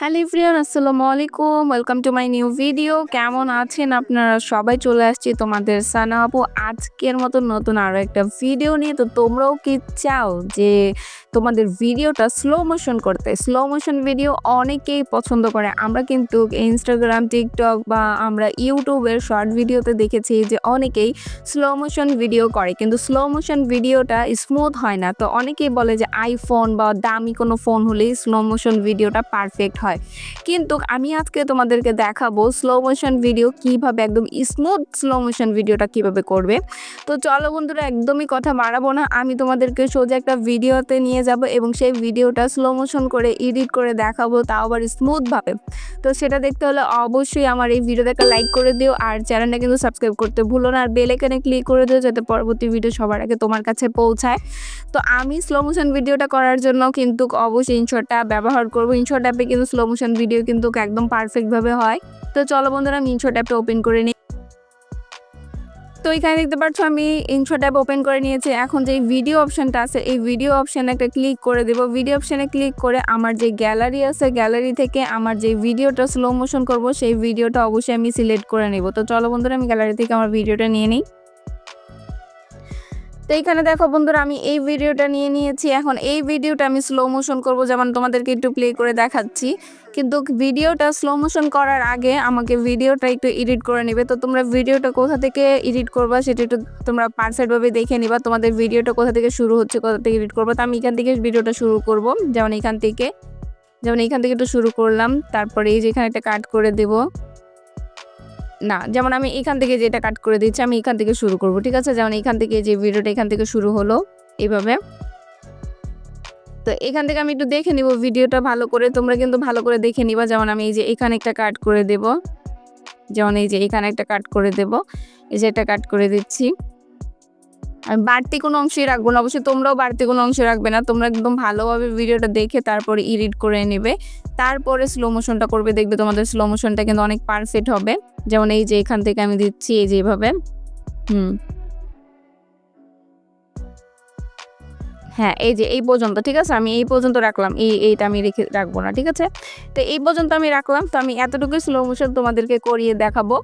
Hello everyone, আসসালামু আলাইকুম। Welcome to my new video. কেমন আছেন আপনারা সবাই? চলে আসছি তোমাদের সানা আপু আজকের মতো নতুন আরও একটা ভিডিও নিয়ে। তো তোমরাও কি চাও যে তোমাদের ভিডিওটা স্লো মোশন করতে? স্লো মোশন ভিডিও অনেকেই পছন্দ করে। আমরা কিন্তু ইনস্টাগ্রাম, টিকটক বা আমরা ইউটিউবের শর্ট ভিডিওতে দেখেছি যে অনেকেই স্লো মোশন ভিডিও করে, কিন্তু স্লো মোশন ভিডিওটা স্মুথ হয় না। তো অনেকেই বলে যে আইফোন বা দামি কোনো ফোন হলেই স্লো মোশন ভিডিওটা পারফেক্ট হয়। কিন্তু আমি আজকে তোমাদেরকে দেখাবো স্লো মোশন ভিডিও কিভাবে একদম স্মুথ স্লো মোশন ভিডিওটা কিভাবে করবে। তো চলো বন্ধুরা, একদমই কথা বাড়াবো না, আমি তোমাদেরকে সোজা একটা ভিডিওতে নিয়ে যাব এবং সেই ভিডিওটা স্লো মোশন করে এডিট করে দেখাবো, তাও আবার স্মুথভাবে। তো সেটা দেখতে হলে অবশ্যই আমার এই ভিডিওতে একটা লাইক করে দিও, আর চ্যানেলটা কিন্তু সাবস্ক্রাইব করতে ভুলো না, আর বেল আইকনে ক্লিক করে দিও যাতে পরবর্তী ভিডিও সবার আগে তোমার কাছে পৌঁছায়। তো আমি স্লো মোশন ভিডিওটা করার জন্য কিন্তু অবশ্যই ইনশর্ট অ্যাপ ব্যবহার করব। ইনশর্ট অ্যাপে কিন্তু স্লো মোশন ভিডিও কিন্তু একদম পারফেক্টভাবে হয়। তো চলো বন্ধুরা, আমি ইনশর্ট অ্যাপটা ওপেন করে নিই। তো এখানে দেখতে পাচ্ছ আমি ইনশর্ট অ্যাপ ওপেন করে নিয়েছি। এখন যে ভিডিও অপশানটা আছে এই ভিডিও অপশানে একটা ক্লিক করে দেবো। ভিডিও অপশানে ক্লিক করে আমার যে গ্যালারি আছে গ্যালারি থেকে আমার যে ভিডিওটা স্লো মোশন করব সেই ভিডিওটা অবশ্যই আমি সিলেক্ট করে নেব। তো চলো বন্ধুরা, আমি গ্যালারি থেকে আমার ভিডিওটা নিয়ে নিই। তো এইখানে দেখো বন্ধুরা, আমি এই ভিডিওটা নিয়ে নিয়েছি। এখন এই ভিডিওটা আমি স্লো মোশন করব, যেমন তোমাদেরকে একটু প্লে করে দেখাচ্ছি। কিন্তু ভিডিওটা স্লো মোশন করার আগে আমাকে ভিডিওটা একটু এডিট করে নেবে। তো তোমরা ভিডিওটা কোথা থেকে এডিট করবা সেটা একটু তোমরা পারফেক্টভাবে দেখে নিবা। তোমাদের ভিডিওটা কোথা থেকে শুরু হচ্ছে, কোথা থেকে এডিট করবো। তো আমি এখান থেকে ভিডিওটা শুরু করব, যেমন এখান থেকে একটু শুরু করলাম। তারপরে এই যে এখানে একটা কাট করে দেবো, না যেমন আমি এখান থেকে যেটা কাট করে দিচ্ছি আমি এখান থেকে শুরু করব, ঠিক আছে। যেমন এখান থেকে যে ভিডিওটা এখান থেকে শুরু হলো এইভাবে। তো এখান থেকে আমি একটু দেখে নিব ভিডিওটা ভালো করে, তোমরা কিন্তু ভালো করে দেখে নিবা। যেমন আমি এই যে এখানে একটা কাট করে দেব, যেমন এই যে এখানে একটা কাট করে দেব, এই যে এটা কাট করে দিচ্ছি। আমি বাড়তি কোনো অংশই রাখবো না, অবশ্যই তোমরাও বাড়তি কোনো অংশ রাখবে না। তোমরা একদম ভালোভাবে ভিডিওটা দেখে তারপরে এডিট করে নেবে, তারপরে স্লো মোশনটা করবে। দেখবে তোমাদের স্লো মোশনটা কিন্তু অনেক পারফেক্ট হবে। যেমন এই যে এখান থেকে আমি দিচ্ছি এই যে এইভাবে। হ্যাঁ, এই যে এই পর্যন্ত, ঠিক আছে। আমি এই পর্যন্ত রাখলাম, এইটা আমি রাখবো না, ঠিক আছে। তো এই পর্যন্ত আমি রাখলাম। তো আমি এতটুকুই স্লো মোশন তোমাদেরকে করিয়ে দেখাবো।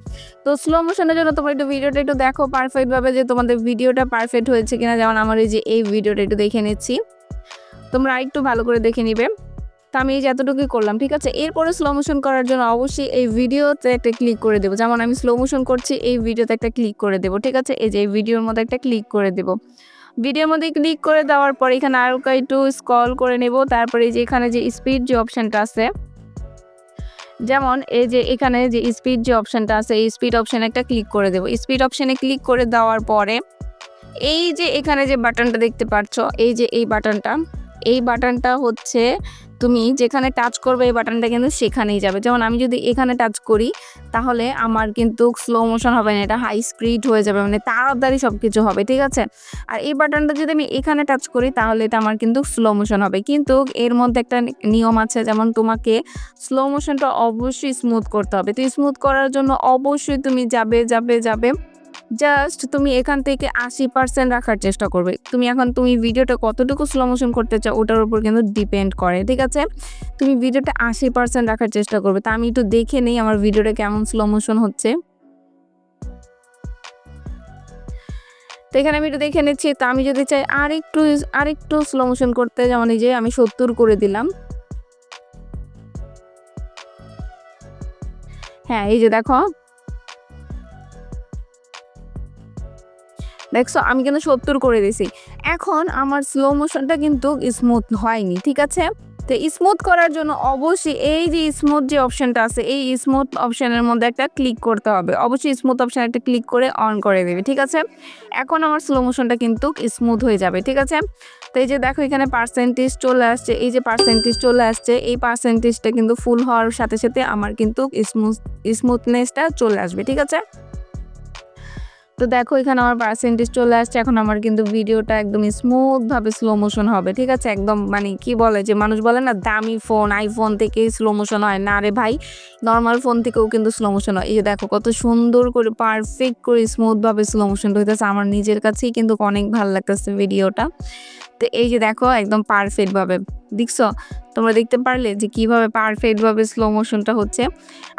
তো স্লো মোশনের জন্য তোমরা একটু ভিডিওটা একটু দেখো পারফেক্টভাবে যে তোমাদের ভিডিওটা পারফেক্ট হয়েছে কিনা। যেমন আমার এই যে এই ভিডিওটা একটু দেখে নিচ্ছি, তোমরা আরেকটু ভালো করে দেখে নিবে। তো আমি এই যে এতটুকুই করলাম, ঠিক আছে। এরপরে স্লো মোশন করার জন্য অবশ্যই এই ভিডিওতে একটা ক্লিক করে দেবো। যেমন আমি স্লো মোশন করছি, এই ভিডিওতে একটা ক্লিক করে দেবো, ঠিক আছে। এই যে এই ভিডিওর মধ্যে একটা ক্লিক করে দেবো। ভিডিওর মধ্যে ক্লিক করে দেওয়ার পর এখানে আরও একটু স্ক্রল করে নেব। তারপরে এই যে এখানে যে স্পিড যে অপশানটা আছে, যেমন এই যে এখানে যে স্পিড যে অপশানটা আছে এই স্পিড অপশানে একটা ক্লিক করে দেবো। স্পিড অপশানে ক্লিক করে দেওয়ার পরে এই যে এখানে যে বাটনটা দেখতে পাচ্ছ, এই যে এই বাটনটা হচ্ছে তুমি যেখানে টাচ করবে এই বাটনটা কিন্তু সেখানেই যাবে। যেমন আমি যদি এখানে টাচ করি তাহলে আমার কিন্তু স্লো মোশন হবে না, এটা হাই স্পিড হয়ে যাবে, মানে তাড়াতাড়ি সব কিছু হবে, ঠিক আছে। আর এই বাটনটা যদি আমি এখানে টাচ করি তাহলে এটা আমার কিন্তু স্লো মোশন হবে। কিন্তু এর মধ্যে একটা নিয়ম আছে, যেমন তোমাকে স্লো মোশনটা অবশ্যই স্মুথ করতে হবে। তো স্মুথ করার জন্য অবশ্যই তুমি যাবে জাস্ট তুমি এখান থেকে 80% রাখার চেষ্টা করবে। তুমি ভিডিওটা কতটুকু স্লো মোশন করতে চাও ওটার উপর কিন্তু ডিপেন্ড করে, ঠিক আছে। তুমি ভিডিওটা 80% রাখার চেষ্টা করবে। তা আমি একটু দেখে নেই আমার ভিডিওটা কেমন স্লো মোশন হচ্ছে। তো এখানে আমি একটু দেখে নিচ্ছি। তো আমি যদি চাই আরেকটু স্লো মোশন করতে, যেমন এই যে আমি 70 করে দিলাম। হ্যাঁ, এই যে দেখো, দেখছো আমি কিন্তু 70 করে দিছি। এখন আমার স্লো মোশনটা কিন্তু স্মুথ হয়নি, ঠিক আছে। তো স্মুথ করার জন্য অবশ্যই এই যে স্মুথ যে অপশানটা আছে এই স্মুথ অপশানের মধ্যে একটা ক্লিক করতে হবে। অবশ্যই স্মুথ অপশানে একটা ক্লিক করে অন করে দেবে, ঠিক আছে। এখন আমার স্লো মোশনটা কিন্তু স্মুথ হয়ে যাবে, ঠিক আছে। তো এই যে দেখো এখানে পার্সেন্টেজ চলে আসছে, এই যে পার্সেন্টেজ চলে আসছে, এই পার্সেন্টেজটা কিন্তু ফুল হওয়ার সাথে সাথে আমার কিন্তু স্মুথনেসটা চলে আসবে, ঠিক আছে। তো দেখো এখানে আমার পার্সেন্টেজ চলে আসছে। এখন আমার কিন্তু ভিডিওটা একদম স্মুথভাবে স্লো মোশন হবে, ঠিক আছে। একদম মানে কি বলে যে মানুষ বলে না দামি ফোন আইফোন থেকে স্লো মোশন হয় না, রে ভাই, নর্মাল ফোন থেকেও কিন্তু স্লো মোশন হয়। এই যে দেখো কত সুন্দর করে পারফেক্ট করে স্মুথভাবে স্লো মোশনটা হইতেছে। আমার নিজের কাছেই কিন্তু অনেক ভালো লাগতেছে ভিডিওটা। তো তো এই যে দেখো একদম পারফেক্ট ভাবে দেখছো, তোমরা দেখতে পারলে যে কিভাবে পারফেক্ট ভাবে স্লো মোশনটা হচ্ছে।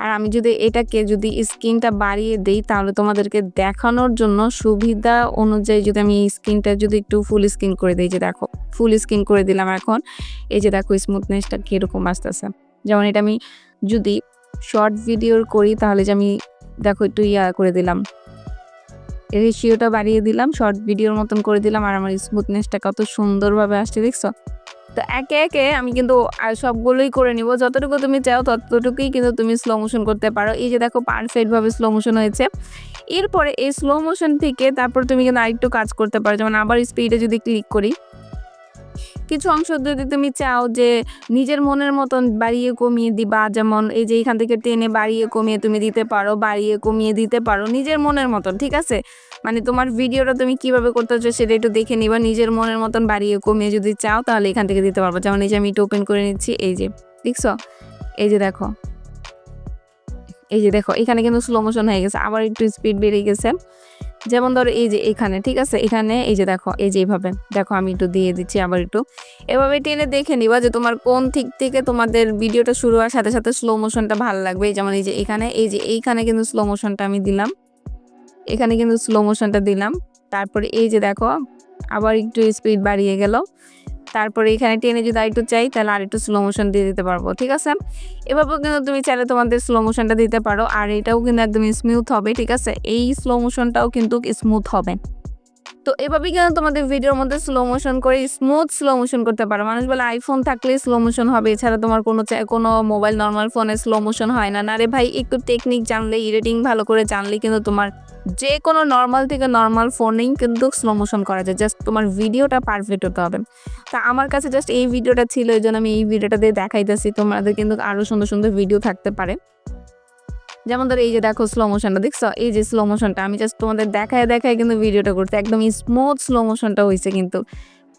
আর আমি যদি এটাকে যদি স্ক্রিনটা বাড়িয়ে দেই তাহলে তোমাদেরকে দেখানোর জন্য সুবিধা অনুযায়ী যদি আমি এই স্ক্রিনটা যদি একটু ফুল স্ক্রিন করে দিই, যে দেখো ফুল স্ক্রিন করে দিলাম এখন। এই যে দেখো স্মুথনেসটা কীরকম আসতেছে। যেমন এটা আমি যদি শর্ট ভিডিওর করি তাহলে যে আমি দেখো একটু করে দিলাম, রেশিওটা বাড়িয়ে দিলাম, শর্ট ভিডিওর মতন করে দিলাম, আর আমার স্মুথনেসটা কত সুন্দরভাবে আসছে দেখছো। তো একে একে আমি কিন্তু সবগুলোই করে নিব, যতটুকু তুমি চাও ততটুকুই কিন্তু তুমি স্লো মোশন করতে পারো। এই যে দেখো পারফেক্টভাবে স্লো মোশন হয়েছে। এরপরে এই স্লো মোশন থেকে তারপর তুমি কিন্তু আরেকটু কাজ করতে পারো, যেমন আবার স্পিডে যদি ক্লিক করি, কিছু অংশ যদি তুমি চাও যে নিজের মনের মতন বাড়িয়ে কমিয়ে দিবা, যেমন এই যে এখান থেকে টেনে বাড়িয়ে কমিয়ে তুমি দিতে পারো, বাড়িয়ে কমিয়ে দিতে পারো নিজের মনের মতন, ঠিক আছে। মানে তোমার ভিডিওটা তুমি কিভাবে করতে চাও সেটা একটু দেখে নিবা, নিজের মনের মতন বাড়িয়ে কমিয়ে যদি চাও তাহলে এখান থেকে দিতে পারবো। যেমন এই যে আমি একটু ওপেন করে নিচ্ছি, এই যে দেখছো, এই যে দেখো, এই যে দেখো এখানে কিন্তু স্লো মোশন হয়ে গেছে, আবার একটু স্পিড বেড়ে গেছে। যেমন ধরো এই যে এখানে, ঠিক আছে, এখানে এই যে দেখো, এই যে এইভাবে দেখো আমি একটু দিয়ে দিচ্ছি, আবার একটু এভাবে টেনে দেখে নিবা যে তোমার কোন দিক থেকে তোমাদের ভিডিওটা শুরু হওয়ার সাথে সাথে স্লো মোশনটা ভালো লাগবে। যেমন এই যে এখানে, এই যে এইখানে কিন্তু স্লো মোশনটা আমি দিলাম, এখানে কিন্তু স্লো মোশনটা দিলাম। তারপরে এই যে দেখো আবার একটু স্পিড বাড়িয়ে গেল। তারপরে এখানে টেনে যদি আরেকটু চাই তাহলে আরেকটু স্লো মোশন দিয়ে দিতে পারবো, ঠিক আছে। এভাবেও কিন্তু তুমি চাইলে তোমাদের স্লো মোশনটা দিতে পারো, আর এটাও কিন্তু একদম স্মুথ হবে, ঠিক আছে। এই স্লো মোশনটাও কিন্তু স্মুথ হবে। তো এভাবেই কিন্তু তোমাদের ভিডিওর মধ্যে স্লো মোশন করে স্মুথ স্লো মোশন করতে পারো। মানুষ বলে আইফোন থাকলে স্লো মোশন হবে, এছাড়া তোমার কোনো মোবাইল নর্মাল ফোনে স্লো মোশন হয় না। না রে ভাই, একটু টেকনিক জানলে, এডিটিং ভালো করে জানলে কিন্তু তোমার যে কোনো নর্মাল থেকে নর্মাল ফোনেই কিন্তু স্লো মোশন করা যায়, জাস্ট তোমার ভিডিওটা পারফেক্ট হতে হবে। তা আমার কাছে জাস্ট এই ভিডিওটা ছিল, এই জন্য আমি এই ভিডিওটা দিয়ে দেখাইতেছি। তোমাদের কিন্তু আরও সুন্দর সুন্দর ভিডিও থাকতে পারে। যেমন ধরো এই যে দেখো স্লো মোশনটা দেখছো, এই যে স্লো মোশনটা আমি জাস্ট তোমাদের দেখায় দেখায় কিন্তু ভিডিওটা করতে, একদম স্মুথ স্লো মোশনটা হয়েছে কিন্তু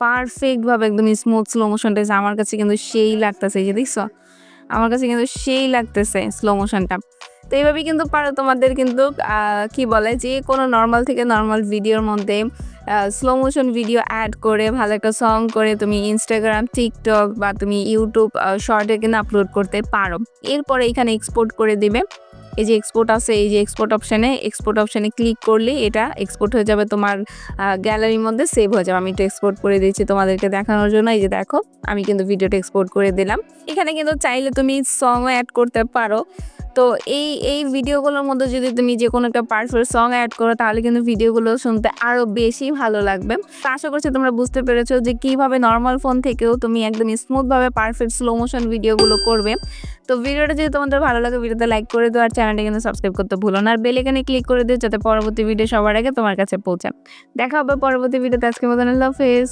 পারফেক্ট ভাবে, একদম স্মুথ স্লো মোশনটা হয়েছে। আমার কাছে কিন্তু সেই লাগতেছে, এই যে দেখছো, আমার কাছে কিন্তু সেই লাগতেছে স্লো মোশনটা। তো এইভাবেই কিন্তু পারো তোমাদের কিন্তু কি বলে যে কোনো নর্মাল থেকে নর্মাল ভিডিওর মধ্যে স্লো মোশন ভিডিও অ্যাড করে ভালো একটা সং করে তুমি ইনস্টাগ্রাম, টিকটক বা তুমি ইউটিউব শর্টে কিন্তু আপলোড করতে পারো। এরপরে এখানে এক্সপোর্ট করে দিবে, এই যে এক্সপোর্ট আছে, এই যে এক্সপোর্ট অপশানে ক্লিক করলে এটা এক্সপোর্ট হয়ে যাবে তোমার গ্যালারির মধ্যে, সেভ হয়ে যাবে। আমি একটু এক্সপোর্ট করে দিয়েছি তোমাদেরকে দেখানোর জন্য। এই যে দেখো আমি কিন্তু ভিডিওটা এক্সপোর্ট করে দিলাম। এখানে কিন্তু চাইলে তুমি সংও অ্যাড করতে পারো। তো এই ভিডিওগুলোর মধ্যে যদি তুমি যে কোনো একটা পারফেক্ট সং অ্যাড করো তাহলে কিন্তু ভিডিওগুলো শুনতে আরও বেশি ভালো লাগবে। তো আশা করছি তোমরা বুঝতে পেরেছো যে কীভাবে নর্মাল ফোন থেকেও তুমি একদম স্মুথভাবে পারফেক্ট স্লো মোশন ভিডিওগুলো করবে। তো ভিডিওটা যদি তোমাদের ভালো লাগে ভিডিওতে লাইক করে দিও, আর চ্যানেলটা কিন্তু সাবস্ক্রাইব করতে ভুলো না, আর বেল আইকনে ক্লিক করে দিও যাতে পরবর্তী ভিডিও সবার আগে তোমার কাছে পৌঁছায়। দেখা হবে পরবর্তী ভিডিওতে। আজকের মতন আল্লাহ হাফেজ।